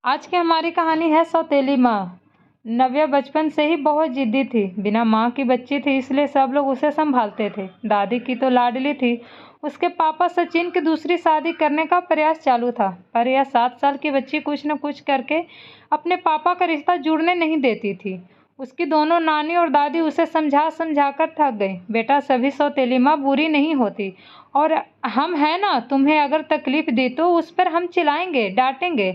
आज की हमारी कहानी है सौतेली माँ। नव्या बचपन से ही बहुत जिद्दी थी। बिना माँ की बच्ची थी, इसलिए सब लोग उसे संभालते थे। दादी की तो लाडली थी। उसके पापा सचिन की दूसरी शादी करने का प्रयास चालू था, पर यह 7 साल की बच्ची कुछ न कुछ करके अपने पापा का रिश्ता जुड़ने नहीं देती थी। उसकी दोनों नानी और दादी उसे समझा समझा कर थक गई। बेटा, सभी सौतेली माँ बुरी नहीं होती, और हम हैं ना, तुम्हें अगर तकलीफ दी तो उस पर हम चिल्लाएंगे, डांटेंगे।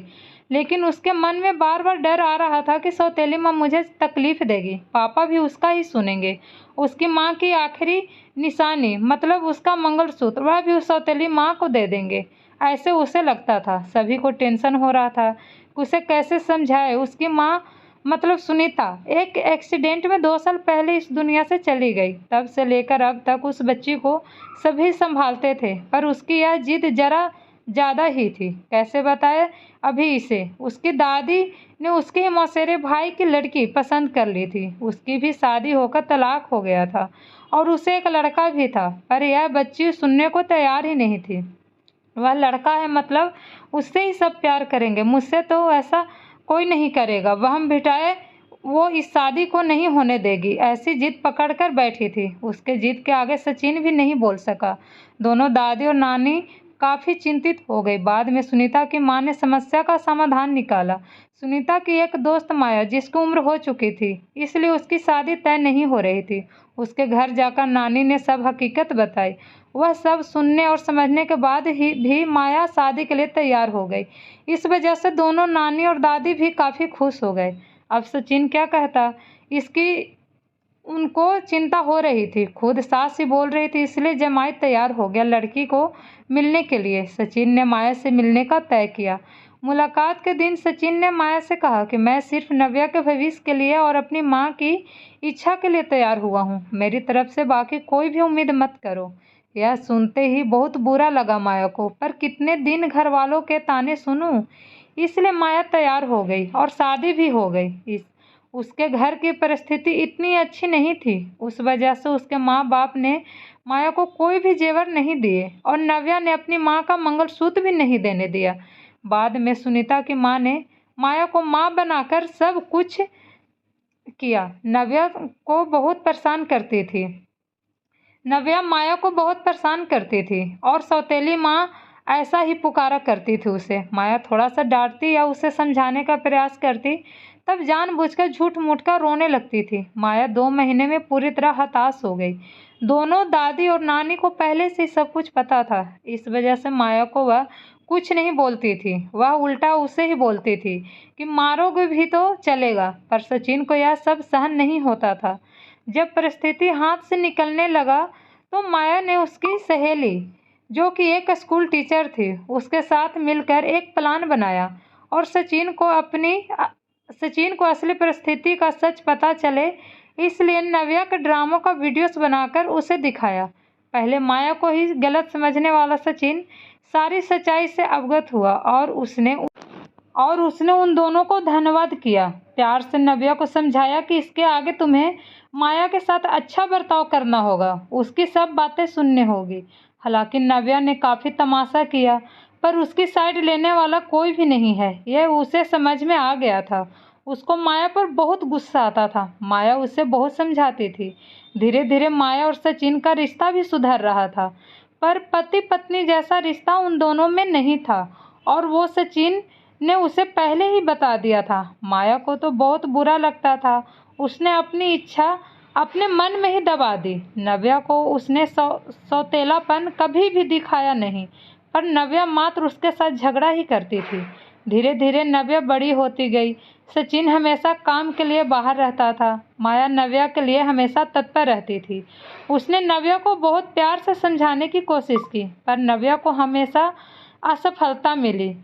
लेकिन उसके मन में बार बार डर आ रहा था कि सौतेली माँ मुझे तकलीफ देगी, पापा भी उसका ही सुनेंगे। उसकी माँ की आखिरी निशानी, मतलब उसका मंगलसूत्र, वह भी उस सौतेली माँ को दे देंगे, ऐसे उसे लगता था। सभी को टेंशन हो रहा था कि उसे कैसे समझाए। उसकी माँ, मतलब सुनीता, एक एक्सीडेंट में 2 साल पहले इस दुनिया से चली गई। तब से लेकर अब तक उस बच्ची को सभी संभालते थे, पर उसकी यह जिद जरा ज़्यादा ही थी। कैसे बताए अभी इसे। उसकी दादी ने उसके ही मौसेरे भाई की लड़की पसंद कर ली थी। उसकी भी शादी होकर तलाक हो गया था और उसे एक लड़का भी था, पर यह बच्ची सुनने को तैयार ही नहीं थी। वह लड़का है, मतलब उससे ही सब प्यार करेंगे, मुझसे तो ऐसा कोई नहीं करेगा। वह हम बिठाए, वो इस शादी को नहीं होने देगी, ऐसी जिद पकड़ कर बैठी थी। उसके जिद के आगे सचिन भी नहीं बोल सका। दोनों दादी और नानी काफ़ी चिंतित हो गई। बाद में सुनीता की माँ ने समस्या का समाधान निकाला। सुनीता की एक दोस्त माया, जिसकी उम्र हो चुकी थी, इसलिए उसकी शादी तय नहीं हो रही थी। उसके घर जाकर नानी ने सब हकीकत बताई। वह सब सुनने और समझने के बाद ही भी माया शादी के लिए तैयार हो गई। इस वजह से दोनों नानी और दादी भी काफ़ी खुश हो गए। अब सचिन क्या कहता, इसकी उनको चिंता हो रही थी। खुद सास ही बोल रही थी, इसलिए जमाई तैयार हो गया लड़की को मिलने के लिए। सचिन ने माया से मिलने का तय किया। मुलाकात के दिन सचिन ने माया से कहा कि मैं सिर्फ नव्या के भविष्य के लिए और अपनी माँ की इच्छा के लिए तैयार हुआ हूँ। मेरी तरफ से बाकी कोई भी उम्मीद मत करो। यह सुनते ही बहुत बुरा लगा माया को, पर कितने दिन घर वालों के ताने सुनूं। इसलिए माया तैयार हो गई और शादी भी हो गई। उसके घर की परिस्थिति इतनी अच्छी नहीं थी, उस वजह से उसके माँ बाप ने माया को कोई भी जेवर नहीं दिए, और नव्या ने अपनी माँ का मंगलसूत्र भी नहीं देने दिया। बाद में सुनीता की माँ ने माया को माँ बनाकर सब कुछ किया। नव्या माया को बहुत परेशान करती थी, और सौतेली माँ ऐसा ही पुकारा करती थी उसे। माया थोड़ा सा डांटती या उसे समझाने का प्रयास करती, तब जानबूझकर झूठ मूठ कर रोने लगती थी। माया 2 महीने में पूरी तरह हताश हो गई। दोनों दादी और नानी को पहले से सब कुछ पता था, इस वजह से माया को वह कुछ नहीं बोलती थी। वह उल्टा उसे ही बोलती थी कि मारोगे भी तो चलेगा। पर सचिन को यह सब सहन नहीं होता था। जब परिस्थिति हाथ से निकलने लगा तो माया ने उसकी सहेली, जो कि एक स्कूल टीचर थी, उसके साथ मिलकर एक प्लान बनाया, और सचिन को असली परिस्थिति का सच पता चले, इसलिए नव्या के ड्रामों का वीडियोस बनाकर उसे दिखाया। पहले माया को ही गलत समझने वाला सचिन सारी सच्चाई से अवगत हुआ, और उसने उन दोनों को धन्यवाद किया। प्यार से नव्या को समझाया कि इसके आगे तुम्हें माया के साथ अच्छा बर्ताव करना होगा, उसकी सब बातें सुननी होगी। हालांकि नव्या ने काफ़ी तमाशा किया, पर उसकी साइड लेने वाला कोई भी नहीं है, यह उसे समझ में आ गया था। उसको माया पर बहुत गुस्सा आता था। माया उसे बहुत समझाती थी। धीरे धीरे माया और सचिन का रिश्ता भी सुधर रहा था, पर पति पत्नी जैसा रिश्ता उन दोनों में नहीं था, और वो सचिन ने उसे पहले ही बता दिया था। माया को तो बहुत बुरा लगता था। उसने अपनी इच्छा अपने मन में ही दबा दी। नव्या को उसने सौतेलापन कभी भी दिखाया नहीं, पर नव्या मात्र उसके साथ झगड़ा ही करती थी। धीरे धीरे नव्या बड़ी होती गई। सचिन हमेशा काम के लिए बाहर रहता था। माया नव्या के लिए हमेशा तत्पर रहती थी। उसने नव्या को बहुत प्यार से समझाने की कोशिश की, पर नव्या को हमेशा असफलता मिली।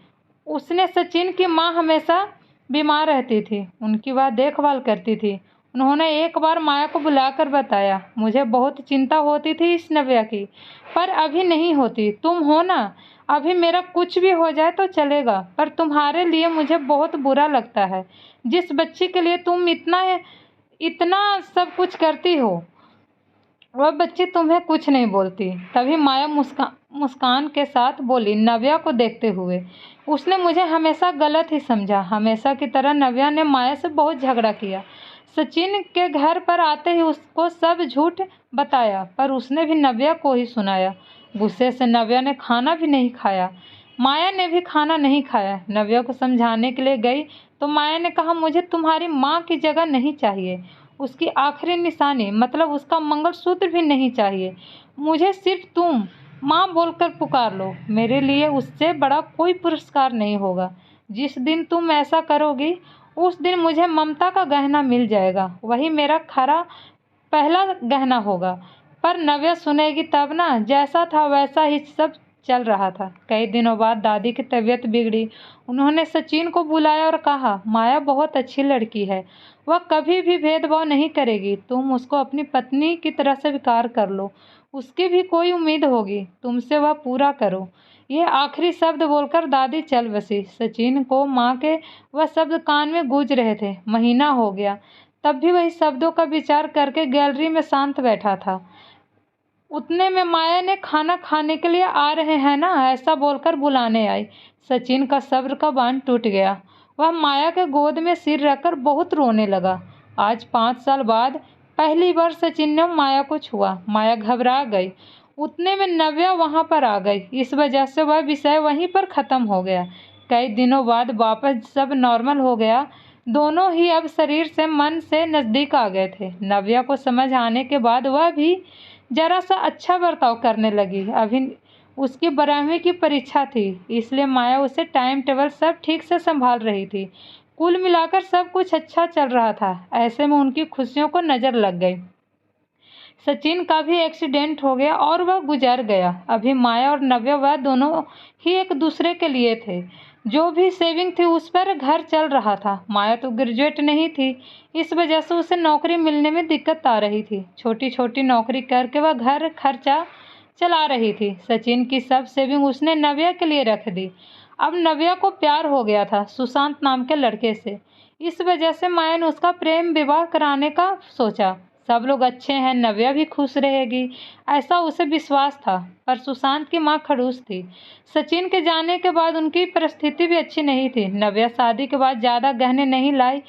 उसने सचिन की माँ हमेशा बीमार रहती थी, उनकी वह देखभाल करती थी। उन्होंने एक बार माया को बुलाकर बताया, मुझे बहुत चिंता होती थी इस नव्या की, पर अभी नहीं होती। तुम हो ना, अभी मेरा कुछ भी हो जाए तो चलेगा, पर तुम्हारे लिए मुझे बहुत बुरा लगता है। जिस बच्ची के लिए तुम इतना इतना सब कुछ करती हो, वह बच्ची तुम्हें कुछ नहीं बोलती। तभी माया मुस्कान के साथ बोली नव्या को देखते हुए। उसने मुझे हमेशा गलत ही समझा। हमेशा की तरह नव्या ने माया से बहुत झगड़ा किया। सचिन के घर पर आते ही उसको सब झूठ बताया, पर उसने भी नव्या को ही सुनाया। गुस्से से नव्या ने खाना भी नहीं खाया। माया ने भी खाना नहीं खाया। नव्या को समझाने के लिए गई तो माया ने कहा, मुझे तुम्हारी माँ की जगह नहीं चाहिए, उसकी आखिरी निशानी मतलब उसका मंगलसूत्र भी नहीं चाहिए। मुझे सिर्फ तुम माँ बोलकर पुकार लो। मेरे लिए उससे बड़ा कोई पुरस्कार नहीं होगा। जिस दिन तुम ऐसा करोगी उस दिन मुझे ममता का गहना मिल जाएगा, वही मेरा खरा पहला गहना होगा। पर नव्या सुनेगी तब ना। जैसा था वैसा ही सब चल रहा था। कई दिनों बाद दादी की तबीयत बिगड़ी। उन्होंने सचिन को बुलाया और कहा, माया बहुत अच्छी लड़की है, वह कभी भी भेदभाव नहीं करेगी। तुम उसको अपनी पत्नी की तरह स्वीकार कर लो। उसकी भी कोई उम्मीद होगी, तुमसे वह पूरा करो। ये आखिरी शब्द बोलकर दादी चल बसी। सचिन को माँ के वह शब्द कान में गूंज रहे थे। महीना हो गया, तब भी वही शब्दों का विचार करके गैलरी में शांत बैठा था। उतने में माया ने खाना खाने के लिए आ रहे हैं ना, ऐसा बोलकर बुलाने आई। सचिन का सब्र का बांध टूट गया। वह माया के गोद में सिर रखकर बहुत रोने लगा। आज 5 साल बाद पहली बार सचिन ने माया को छुआ। माया घबरा गई। उतने में नव्या वहां पर आ गई। इस वजह से वह विषय वहीं पर खत्म हो गया। कई दिनों बाद वापस सब नॉर्मल हो गया। दोनों ही अब शरीर से मन से नजदीक आ गए थे। नव्या को समझ आने के बाद वह भी जरा सा अच्छा बर्ताव करने लगी। अभी उसकी 12वीं की परीक्षा थी, इसलिए माया उसे टाइम टेबल सब ठीक से संभाल रही थी। कुल मिलाकर सब कुछ अच्छा चल रहा था। ऐसे में उनकी खुशियों को नजर लग गई। सचिन का भी एक्सीडेंट हो गया और वह गुजर गया। अभी माया और नव्या वह दोनों ही एक दूसरे के लिए थे। जो भी सेविंग थी उस पर घर चल रहा था। माया तो ग्रेजुएट नहीं थी, इस वजह से उसे नौकरी मिलने में दिक्कत आ रही थी। छोटी छोटी नौकरी करके वह घर खर्चा चला रही थी। सचिन की सब सेविंग उसने नव्या के लिए रख दी। अब नव्या को प्यार हो गया था सुशांत नाम के लड़के से। इस वजह से माया ने उसका प्रेम विवाह कराने का सोचा। सब लोग अच्छे हैं, नव्या भी खुश रहेगी, ऐसा उसे विश्वास था। पर सुशांत की मां खड़ूस थी। सचिन के जाने के बाद उनकी परिस्थिति भी अच्छी नहीं थी। नव्या शादी के बाद ज़्यादा गहने नहीं लाई,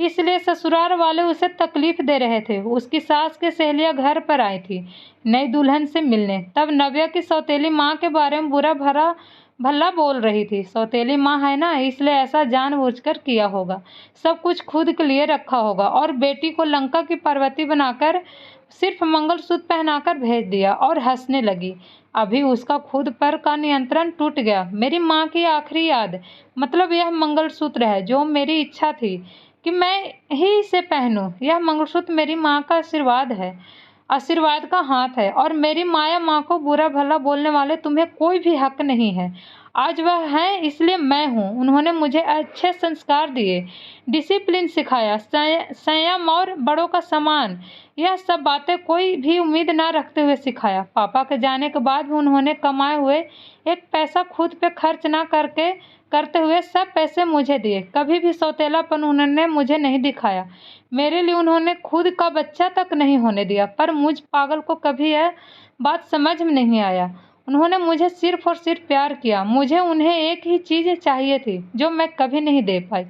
इसलिए ससुराल वाले उसे तकलीफ दे रहे थे। उसकी सास की सहेलियां घर पर आई थी नई दुल्हन से मिलने। तब नव्या की सौतेली माँ के बारे में बुरा भला बोल रही थी। सौतेली माँ है ना, इसलिए ऐसा जानबूझकर किया होगा, सब कुछ खुद के लिए रखा होगा और बेटी को लंका की पार्वती बनाकर सिर्फ मंगलसूत्र पहनाकर भेज दिया और हंसने लगी। अभी उसका खुद पर का नियंत्रण टूट गया। मेरी माँ की आखिरी याद मतलब यह मंगलसूत्र है जो मेरी इच्छा थी कि मैं ही इसे पहनूं। यह मंगलसूत्र मेरी माँ का आशीर्वाद है, आशीर्वाद का हाथ है, और मेरी माया माँ को बुरा भला बोलने वाले तुम्हें कोई भी हक नहीं है। आज वह है इसलिए मैं हूँ। उन्होंने मुझे अच्छे संस्कार दिए, डिसिप्लिन सिखाया, संयम और बड़ों का सम्मान। यह सब बातें कोई भी उम्मीद ना रखते हुए सिखाया। पापा के जाने के बाद भी उन्होंने कमाए हुए एक पैसा खुद पे खर्च ना करते हुए सब पैसे मुझे दिए। कभी भी सौतेलापन उन्होंने मुझे नहीं दिखाया। मेरे लिए उन्होंने खुद का बच्चा तक नहीं होने दिया। पर मुझ पागल को कभी यह बात समझ में नहीं आया। उन्होंने मुझे सिर्फ और सिर्फ प्यार किया। मुझे उन्हें एक ही चीज़ चाहिए थी जो मैं कभी नहीं दे पाई।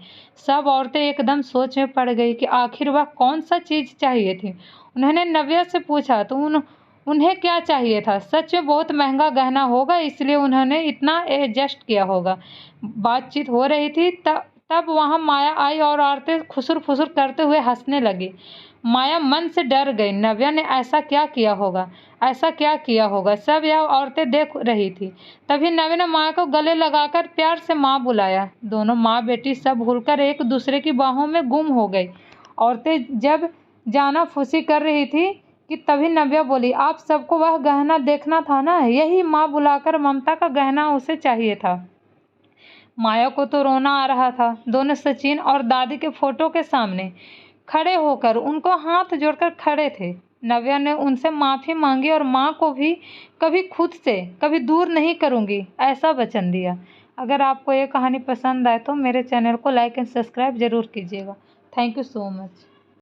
सब औरतें एकदम सोच में पड़ गई कि आखिर वह कौन सा चीज़ चाहिए थी। उन्होंने नव्या से पूछा तो उन्हें क्या चाहिए था। सच में बहुत महंगा गहना होगा, इसलिए उन्होंने इतना एडजस्ट किया होगा। बातचीत हो रही थी तब वहाँ माया आई और औरतें खुसुर फुसुर करते हुए हंसने लगी। माया मन से डर गई। नव्या ने ऐसा क्या किया होगा, ऐसा क्या किया होगा। सब यह औरतें देख रही थी। तभी नव्या ने माया को गले लगाकर प्यार से माँ बुलाया। दोनों माँ बेटी सब भूलकर एक दूसरे की बाहों में गुम हो गई। औरतें जब जाना फूसी कर रही थी कि तभी नव्या बोली, आप सबको वह गहना देखना था ना, यही माँ बुलाकर ममता का गहना उसे चाहिए था। माया को तो रोना आ रहा था। दोनों सचिन और दादी के फोटो के सामने खड़े होकर उनको हाथ जोड़कर खड़े थे। नव्या ने उनसे माफ़ी मांगी और माँ को भी कभी खुद से कभी दूर नहीं करूँगी ऐसा वचन दिया। अगर आपको ये कहानी पसंद आए तो मेरे चैनल को लाइक एंड सब्सक्राइब ज़रूर कीजिएगा। Thank you so much.